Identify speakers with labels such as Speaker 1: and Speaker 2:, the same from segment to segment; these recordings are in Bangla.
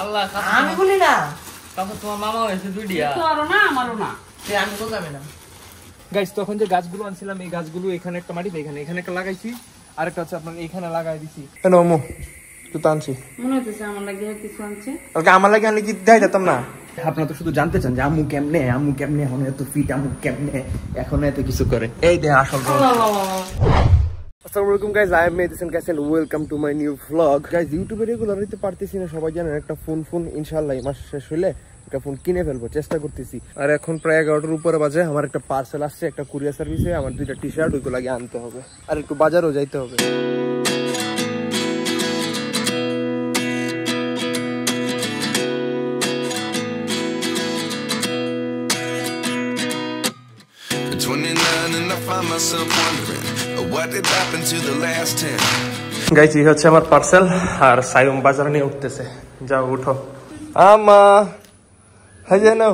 Speaker 1: আল্লাহ
Speaker 2: আমি বলি না
Speaker 1: তখন তোমার মামা হয়েছে দুইটা
Speaker 3: তোরও না আমারও না
Speaker 2: আমি বলতাম না
Speaker 4: গাইস তখন যে গাছগুলো আনছিলাম এই গাছগুলো এখানে একটা মাটিতে এখানে একটা লাগাইছি আরেকটা হচ্ছে আপনার এখানে লাগাই দিছি কেন আম্মু তুই তো আনছি
Speaker 3: মনে হচ্ছে আমার লাগে কিছু আনছে
Speaker 4: কালকে আমার লাগে আনলে কি দেয় যেতাম না আপনারা তো শুধু জানতে চান যে আম্মু কেমনে এখন এত ফিট আম্মু কেমনে এখন এত কিছু করে এই দে আসল আসসালামু আলাইকুম গাইস আই এম মেডিসিন কাসেন welcome to my new vlog guys ইউটিউবে রেগুলার হইতে পারতেছি না সবাই জানেন একটা ফোন ইনশাআল্লাহ এই মাস শেষ হইলে একটা ফোন কিনে ফেলবো চেষ্টা করতেছি আর এখন প্রায় 11টার উপরে বাজে আমার একটা পার্সেল আসছে একটা কুরিয়ার সার্ভিসে আমার দুইটা টি-শার্ট ওইগুলো লাগে আনতে হবে আর একটু বাজারও যাইতে হবে গাইস এই হচ্ছে আমার পার্সেল আর সাইম বাজার নিয়ে উঠতেছে যাও উঠো আমা হাজে নাও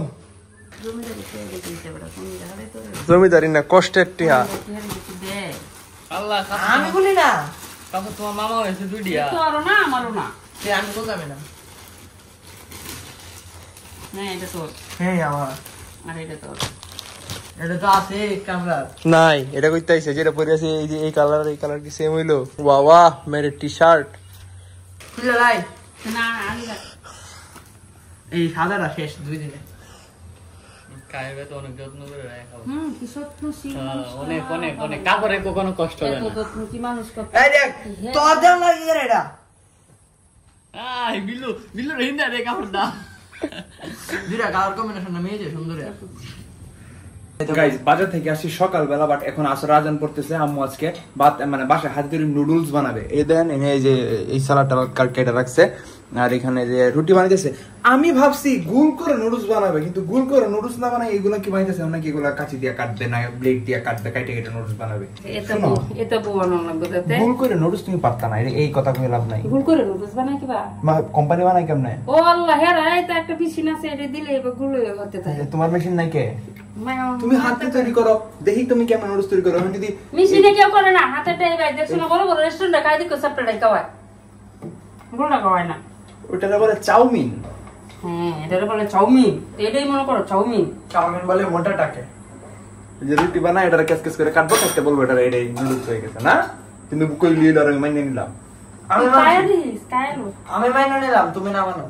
Speaker 4: জমিদারি না কষ্টের টিহা
Speaker 1: আল্লাহ
Speaker 2: আমি বলি না
Speaker 1: তখন তোমার মামা হয়েছে দুইটা
Speaker 3: তোরও না আমারও না
Speaker 2: আমি বলতাম না
Speaker 3: এটা তোর
Speaker 2: হ্যাঁ আমার
Speaker 3: আর এটা তোর
Speaker 2: এটা তো আছে ক্যামেরা
Speaker 4: নাই এটা কইতে আইছে যেটা পরে আছে এই যে এই কালার কি সেম হইলো বাহ বাহ মেরে টি-শার্ট
Speaker 2: খুলে লাই
Speaker 3: না আমি
Speaker 2: এই সাদাটা শেষ 2 দিনে
Speaker 1: কায়বে তো অনেক যত্ন করে রাখা
Speaker 3: কি সত্য ছিল
Speaker 1: অনেক অনেক অনেক কাপড়ে কোনো কষ্ট হয় না
Speaker 3: যত্ন কি মানুষ করে
Speaker 2: এই দেখ তোর দেন লাগি রে এটা
Speaker 1: আই বিল্লু রিন্দা রে কাপড়টা
Speaker 2: দুইটা কালার কম্বিনেশন না মেয়ে সুন্দর
Speaker 4: গাইস বাজার থেকে আসি সকালবেলা বাট এখন আসর আজান পড়তেছে আম্মু আজকে মানে বাসায় হাতে তৈরি নুডলস বানাবে এই দেন এই যে এই সালাডটা কেটে রাখছে আর এখানে যে রুটি বানাইতেছে আমি ভাবছি গুল করে নুডলস বানাবে কিন্তু গুল করে নুডলস না বানাই এগুলো কি বানাইতেছে নাকি এগুলো কাঁচি দিয়ে কাটবে না ব্লেড দিয়ে কাটবে কেটে নুডলস বানাবে
Speaker 3: এটা বানানো লাগবে তাতে
Speaker 4: গুল করে নুডলস তুমি পারতা না এই কথা কই লাভ নাই
Speaker 3: ভুল করে নুডলস বানাই কিবা
Speaker 4: কোম্পানি বানাই কেমনে
Speaker 3: ও আল্লাহ হেরা এটা একটা মেশিন আছে এটা দিলে এবার গুলো হতে থাকে
Speaker 4: তোমার মেশিন নাই কে তুমি হাতে তৈরি করো দেখি তুমি কেমন নুডলস তৈরি করো আমি যদি
Speaker 3: মেশিনে কেউ করে না হাতেটাই ভাই দেখছো না বড় বড় রেস্টুরেন্টে খাই দিকো সবটাই খাওয়ায় গুলো খাওয়ায় না
Speaker 4: ওটা বলে চাউমিন
Speaker 3: হ্যাঁ এটা বলে চাউমিন এটাই মনে করো চাউমিন
Speaker 4: বলে মোটাটাকে যে রুটি বানায় এটা কেস করে কাটবো কাটতে বলবো এটা এটাই নুডলস হয়ে গেছে না কিন্তু কই লিয়ে আর আমি মাইনে নিলাম
Speaker 2: আমি মাইনে নিলাম তুমি না মানো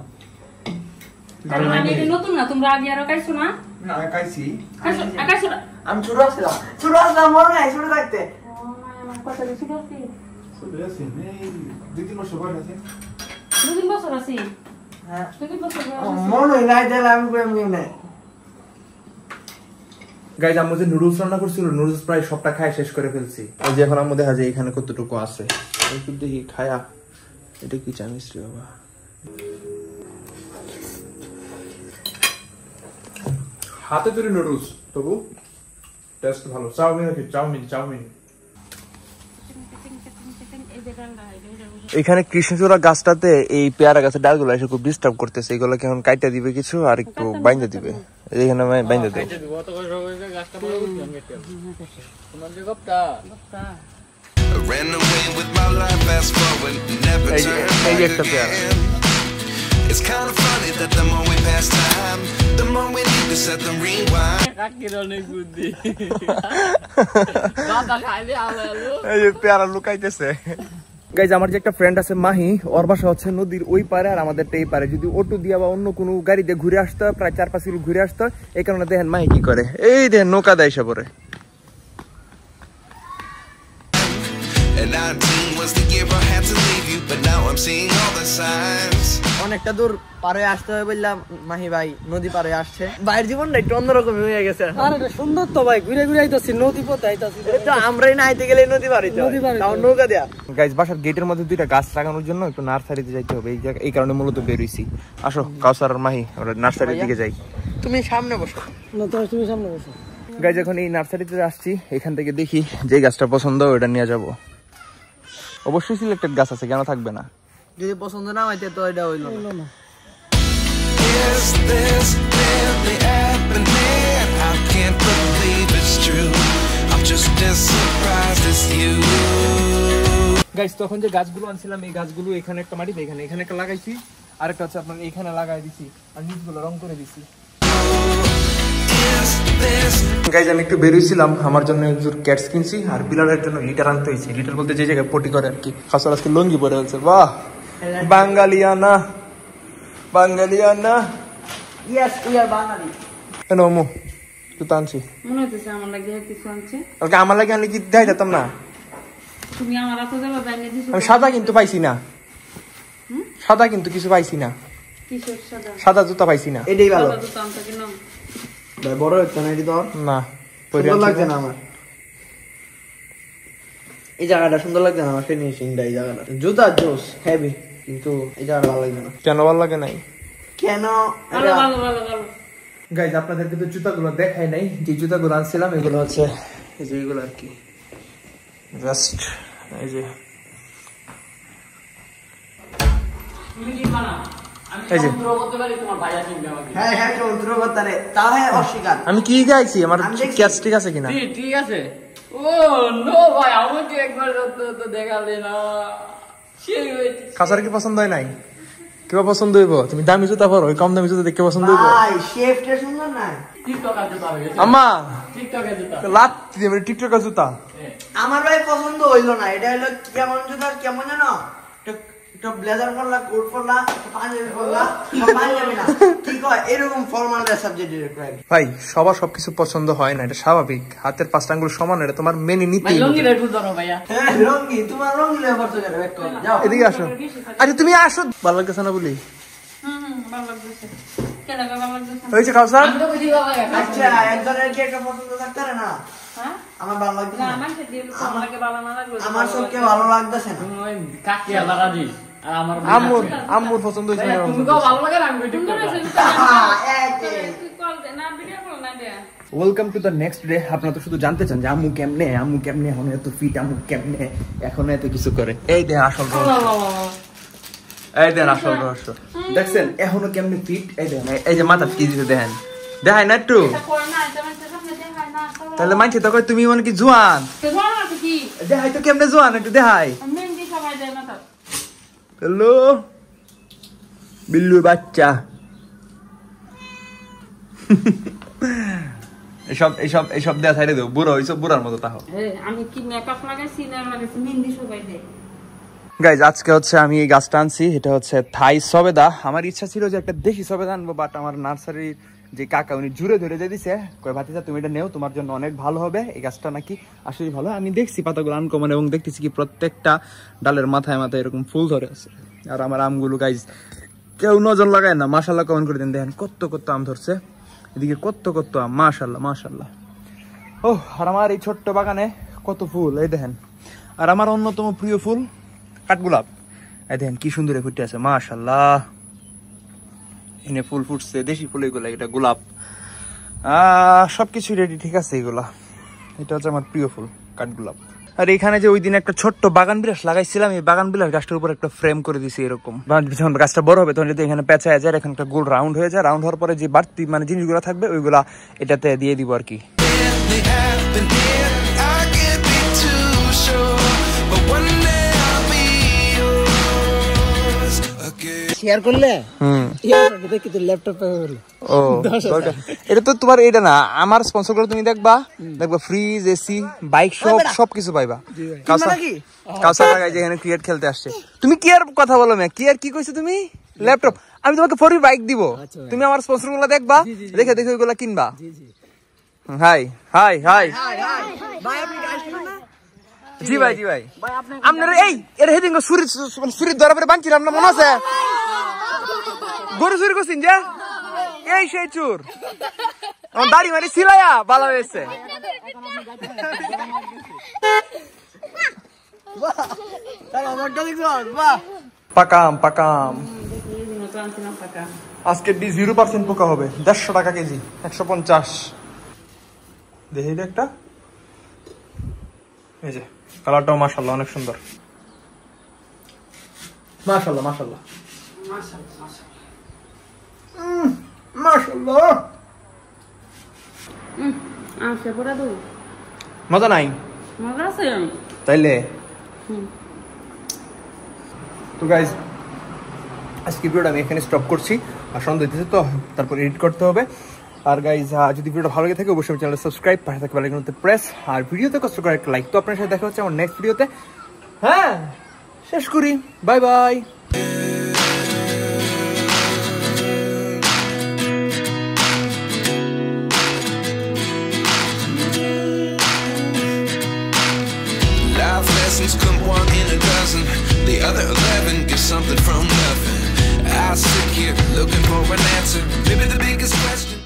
Speaker 3: এটা নতুন না তোমরা আগে আরো খাইছো না
Speaker 4: না খাইছি
Speaker 2: আমি ছোট আসলাম মনে নাই ছোট থাকতে
Speaker 3: কথা বেশি করছি
Speaker 4: চলে আসি দুই তিন বছর বয়স আছে
Speaker 3: 2 বছর আছি
Speaker 2: হ্যাঁ
Speaker 3: 2 বছর
Speaker 2: মনে নাই তাহলে আমি কেমনে
Speaker 4: গাইস আম্মু যে নুডলস রান্না করছিল নুডলস প্রায় সবটা খায় শেষ করে ফেলছি এই যে এখন আম্মু দেখা যায় এখানে কতটুকু আছে একটু দেখি খায়া এটা কি চামিস রে বাবা হাতে তৈরি নুডলস তবু টেস্ট ভালো চাউমিন এখানে কৃষ্ণচূড়া গাছটাতে এই পেয়ারা গাছের ডালগুলো এসে খুব ডিস্টার্ব করতেছে এগুলো কেমন কাইটা দিবে কিছু আর একটু বাইন্ধে দিবে এখানে বাইন্ধে দেবে এই যে একটা পেয়ারা
Speaker 5: It's kind of funny that the more we pass time, the more we need to set them rewind.
Speaker 4: এই যে পেয়ারা লুকাইতেছে গাইজ আমার যে একটা ফ্রেন্ড আছে মাহি ওর বাসা হচ্ছে নদীর ওই পারে আর আমাদের এই পারে যদি অটো দিয়া বা অন্য কোনো গাড়ি দিয়ে ঘুরে আসতে হয় প্রায় 4-5 কিলো ঘুরে আসতে হয় এই কারণে দেখেন মাহি কি করে এই দেখেন নৌকা দেয় সে পরে
Speaker 5: And 19 was the year I had to leave you, but now I'm seeing all the signs.
Speaker 2: অনেকটা দূর পারে আসতে হবে বললাম মাহি ভাই নদী পারে আসছে বাইরের জীবনটা একটু অন্যরকম হয়ে গেছে
Speaker 3: আরে সুন্দর তো ভাই ঘুরে ঘুরে আইতাছি নদী পথে আইতাছি
Speaker 2: তো আমরাই না আইতে গেলে নদী পারে তাও নৌকা দেয়া
Speaker 4: গাইজ বাসার গেটের মধ্যে দুইটা গাছ লাগানোর জন্য একটু নার্সারিতে যাইতে হবে এই কারণে মূলত বের হইছি আসো কাউসার আর মাহি আমরা নার্সারির দিকে যাই
Speaker 2: তুমি সামনে বসো
Speaker 3: না তো তুমি সামনে বসো
Speaker 4: গাইজ এখন এই নার্সারিতে আসছি এখান থেকে দেখি যে গাছটা পছন্দ ওটা নিয়ে যাব অবশ্যই সিলেক্টেড গাছ আছে কেন থাকবে না
Speaker 2: যদি পছন্দ না হইতে তো এটা হইলো না
Speaker 5: Is this really happening? I can't believe it's true. I'm just as surprised as you.
Speaker 4: Guys তখন যে গাছগুলো আনছিলাম এই গাছগুলো এখানে একটা মাটিতে এখানে একটা লাগাইছি আরেকটা হচ্ছে আপনার এখানে লাগাই দিছি আর নিচগুলো রং করে দিছি। গাইজ আমি একটু বেরিয়েছিলাম, আমার জন্য একজোর ক্যাটস কিনছি আর বিলালের জন্য লিটার আনতে হয়েছে। লিটার বলতে যে জায়গায় পটি করে আর কি। খাসার আজকে লঙ্গি পরে আছে, বাহ বাঙালিয়ানা বাঙালিয়ানা।
Speaker 2: ইয়েস উই আর বাঙালি।
Speaker 4: কেন মু তুই তো আনছি
Speaker 3: মনে হইতেছে আমার লাগে কিছু আনছে।
Speaker 4: কালকে আমার লাগে আনলে কি দেয় যেতাম না?
Speaker 3: তুমি আমার হাতে যাবে বাইরে দিছো।
Speaker 4: আমি সাদা কিন্তু পাইছি না, সাদা কিন্তু কিছু পাইছি না,
Speaker 3: কিসের সাদা?
Speaker 4: সাদা জুতা পাইছি না।
Speaker 2: এটাই ভালো
Speaker 3: সাদা তো আনতে কিনা
Speaker 2: ভাই, বড় হচ্ছে না এটি তোর?
Speaker 4: না
Speaker 2: সুন্দর লাগছে না আমার এই জায়গাটা, সুন্দর লাগছে না আমার ফিনিশিংটা। এই জায়গাটা জুতা জোস হেভি, কিন্তু এই জায়গাটা ভালো লাগছে না।
Speaker 4: কেন ভালো লাগে নাই?
Speaker 2: কেন?
Speaker 3: ভালো ভালো ভালো ভালো।
Speaker 4: গাইজ আপনাদেরকে তো জুতাগুলো দেখাই নাই, যে জুতাগুলো আনছিলাম এগুলো হচ্ছে এই যে এগুলো আর কি, জাস্ট এই যে
Speaker 2: হ্যাঁ হ্যাঁ সমুদ্র বতারে তা হ্যাঁ অস্বীকার।
Speaker 4: আমি কি গাইছি? আমার
Speaker 2: আমি দেখছি।
Speaker 4: ক্যাচ ঠিক আছে কিনা?
Speaker 1: ঠিক আছে। ও নো ভাই, আমাকে একবার তো দেখালে না। সেই হয়েছে।
Speaker 4: খাসার কি পছন্দ হয় নাই? কেবা পছন্দ হইব? তুমি দামি জুতা পরো, ওই কম দামি জুতা দেখে পছন্দ হইব?
Speaker 2: ভাই শেফটা সুন্দর না?
Speaker 1: টিকটক আছে তো হয়ে গেছে।
Speaker 4: আম্মা
Speaker 1: টিকটকে জুতা।
Speaker 4: লাত দিয়ে টিকটকের জুতা
Speaker 2: আমার ভাই পছন্দ হইলো না। এটা হলো কেমন জুতা, কেমন জানো, একটা ব্লেজার পরলা, কোট পরলা, পাঞ্জাবি পরলা, পাঞ্জাবি না কি কয় এরকম ফর্মাল সাবজেক্ট রিকোয়ার্ড।
Speaker 4: ভাই সবার সবকিছু পছন্দ হয় না, এটা স্বাভাবিক। হাতের পাঁচটা আঙ্গুল সমান, এটা তোমার মেনে
Speaker 1: ভাই
Speaker 4: নিতেই
Speaker 1: লঙ্গি
Speaker 4: হবে।
Speaker 1: রেডু ধরো ভাইয়া।
Speaker 2: হ্যাঁ রঙ্গি, তোমার রঙ্গি লেবার তো যাবে এক করে যাও।
Speaker 4: এদিকে আসো। আরে তুমি আসো, ভালো লাগতেছে না বলি?
Speaker 3: ভালো লাগতেছে। কেন ভালো লাগতেছে?
Speaker 4: হয়েছে খাওসার?
Speaker 1: আমি তো বুঝি বাবা
Speaker 2: আচ্ছা একজনের কি একটা পছন্দ থাকতে পারে না?
Speaker 3: হ্যাঁ?
Speaker 2: আমার ভালো লাগছে
Speaker 3: না
Speaker 2: না,
Speaker 3: আমার সাথে তোমার লাগে ভালো না লাগলো।
Speaker 2: আমার সবকে ভালো লাগতেছে না।
Speaker 1: তুমি ওই কাকে লাগা দিস আর আমার
Speaker 4: আম্মুর আম্মুর পছন্দ হয়েছে না?
Speaker 1: তুমি কো ভালো লাগে না আমি ভিডিও
Speaker 3: সুন্দর
Speaker 1: করব।
Speaker 3: আছে জুতা। তুই কল দে না, ভিডিও কল না দে।
Speaker 4: Welcome to the next day. আপনারা তো শুধু জানতে চান যে আম্মু কেমনে, আম্মু কেমনে এখন এত ফিট, আম্মু কেমনে এখন এত কিছু করে। এই দেন আসল রহস্য, এই দেন আসল রহস্য। দেখছেন এখনো কেমনে ফিট? এই দেন, এই যে মাথা কি দিতে দেখেন, দেখাই না একটু?
Speaker 3: এটা কোন না, এটা মানে সামনে দেখাই না।
Speaker 4: তাহলে মানছে তো কয় তুমি মানে কি জোয়ান?
Speaker 3: তো ধর না কি?
Speaker 4: দেখাই তো কেমনে জোয়ান, একটু দেখাই।
Speaker 3: মেহেন্দি সবাই দেয় না তো।
Speaker 4: হ্যালো বিল্লু বাচ্চা। এসব এসব এসব দেয়া ছাইড়ে দেবো, বুড়ো এইসব বুড়ার মতো তাহো।
Speaker 3: আমি কি মেকআপ লাগাইছি না লাগাইছি, মেহেন্দি সবাই দেয়।
Speaker 4: গাইজ আজকে হচ্ছে আমি এই গাছটা আনছি, এটা হচ্ছে থাই সবেদা। আমার ইচ্ছা ছিল যে একটা দেশি সবেদা আনবো, বাট আমার নার্সারির যে কাকা উনি জুড়ে ধরে দিয়ে দিছে, কয় ভাতিজা তুমি এটা নেও, তোমার জন্য অনেক ভালো হবে। এই গাছটা নাকি আসলে ভালো। আমি দেখছি পাতাগুলো আনকমন এবং দেখতেছি কি প্রত্যেকটা ডালের মাথায় মাথায় এরকম ফুল ধরে আছে। আর আমার আমগুলো গাইজ কেউ নজর লাগায় না, মাশাল্লাহ কমেন্ট করে দেন। দেখেন কত কত আম ধরছে, এদিকে কত কত আম, মাশাল্লাহ মাশাল্লাহ। ও আর আমার এই ছোট্ট বাগানে কত ফুল, এই দেখেন। আর আমার অন্যতম প্রিয় ফুল কাঠগোলাপ, এই দেখেন কি সুন্দর ফুটে আছে, মাশাল্লাহ। এনে ফুল ফুটছে, দেশি ফুল এগুলা, এটা গোলাপ। সবকিছু রেডি, ঠিক আছে এগুলা। এটা হচ্ছে আমার প্রিয় ফুল কাঠগোলাপ। আর এখানে যে ওই দিন একটা ছোট্ট বাগান বিলাস লাগাইছিলাম, এই বাগান বিলাস গাছটার উপর একটা ফ্রেম করে দিছি এরকম। যখন গাছটা বড় হবে তখন যদি এখানে পেঁচায় যায়, এখানে একটা গোল রাউন্ড হয়ে যায়, রাউন্ড হওয়ার পরে যে বাড়তি মানে জিনিসগুলো থাকবে ওইগুলা এটাতে দিয়ে দিব আর কি।
Speaker 5: It happened here. I can't be too sure, but one day I'll be yours again.
Speaker 2: Share করলে
Speaker 4: হুম
Speaker 2: দেখি তো ল্যাপটপে হলো।
Speaker 4: ও দরকার। এটা তো তোমার এটা না, আমার স্পন্সর করে তুমি দেখবা ফ্রিজ, এসি, বাইক সবকিছু পাইবা। কাউসার লাগাই যে এখানে ক্রিকেট খেলতে আসছে। তুমি কি আর কথা বলো না, কি আর কি কইছো তুমি? ল্যাপটপ আমি তোমাকে ফ্রি বাইক দিব, তুমি আমার স্পন্সর গুলো দেখবা, দেখে দেখে ওইগুলা কিনবা। হাই হাই হাই
Speaker 2: ভাই আপনি আসবেন না?
Speaker 4: জি ভাই জি ভাই। আপনারা এই এর হেদিন সুরির ধরা পরে বাঁধছিলাম না, মনে আছে? গরু চুরি করছেন যে, এই সেই চুর আমার দাড়ি মারি সিলাইয়া ভালো হয়েছে। পাকাম পাকাম আজকে 0% পোকা হবে, 150 টাকা কেজি, 150। দেখি একটা, এই যে কালারটাও মাশাআল্লাহ অনেক সুন্দর, মাশাআল্লাহ মাশাআল্লাহ মাশাআল্লাহ।
Speaker 3: আচ্ছা পড়া দাও,
Speaker 4: মজা নাই
Speaker 3: মজা আছে।
Speaker 4: তাইলে তো গাইস আজকে ভিডিওটা আমি এখানে স্টপ করছি, আর সন্ধ্যা দিতেছে তো তারপর এডিট করতে হবে। আর গাইজ যদি ভিডিওটা ভালো লাগে থাকে অবশ্যই চ্যানেল সাবস্ক্রাইব, পাশে থাকবে বেল আইকনতে প্রেস, আর ভিডিওতে কষ্ট করে একটা লাইক। তো আপনার সাথে দেখা হচ্ছে আমার নেক্সট ভিডিওতে। হ্যাঁ, শেষ করি, bye bye.
Speaker 5: Life lessons come 1 in a dozen. The other 11 get something from nothing. I sit here looking for an answer. Maybe the biggest question.